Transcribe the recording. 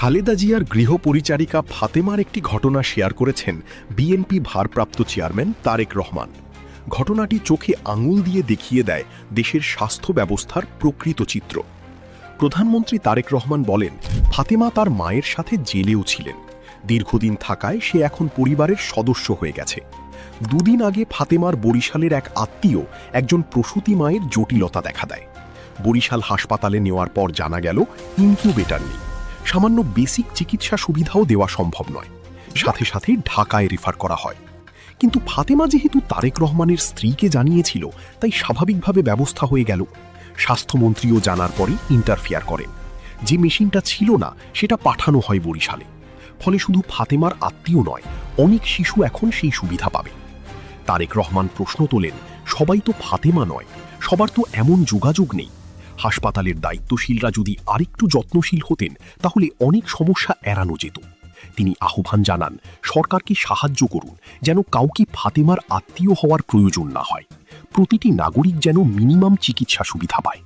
খালেদা জিয়ার গৃহপরিচারিকা ফাতেমার একটি ঘটনা শেয়ার করেছেন বিএনপি ভারপ্রাপ্ত চেয়ারম্যান তারেক রহমান। ঘটনাটি চোখে আঙুল দিয়ে দেখিয়ে দেয় দেশের স্বাস্থ্য ব্যবস্থার প্রকৃত চিত্র। প্রধানমন্ত্রী তারেক রহমান বলেন, ফাতেমা তার মায়ের সাথে জেলেও ছিলেন। দীর্ঘদিন থাকায় সে এখন পরিবারের সদস্য হয়ে গেছে। দুদিন আগে ফাতেমার বরিশালের এক আত্মীয় একজন প্রসূতি মায়ের জটিলতা দেখা দেয়। বরিশাল হাসপাতালে নেওয়ার পর জানা গেল ইনকিউবেটর নেই, সামান্য বেসিক চিকিৎসা সুবিধাও দেওয়া সম্ভব নয়। সাথে সাথে ঢাকায় রেফার করা হয়। কিন্তু ফাতেমা যেহেতু তারেক রহমানের স্ত্রীকে জানিয়েছিল, তাই স্বাভাবিকভাবে ব্যবস্থা হয়ে গেল। স্বাস্থ্যমন্ত্রীও জানার পরই ইন্টারফেয়ার করেন। যে মেশিনটা ছিল না সেটা পাঠানো হয় বরিশালে। ফলে শুধু ফাতেমার আত্মীয় নয়, অনেক শিশু এখন সেই সুবিধা পাবে। তারেক রহমান প্রশ্ন তোলেন, সবাই তো ফাতেমা নয়, সবার তো এমন যোগাযোগ নেই। হাসপাতালের দায়িত্বশীলরা যদি আরেকটু যত্নশীল হতেন তাহলে অনেক সমস্যা এড়ানো যেত। তিনি আহ্বান জানান, সরকারকে সাহায্য করুন যেন কাউকে ফাতেমার আত্মীয় হওয়ার প্রয়োজন না হয়। প্রতিটি নাগরিক যেন মিনিমাম চিকিৎসা সুবিধা পায়।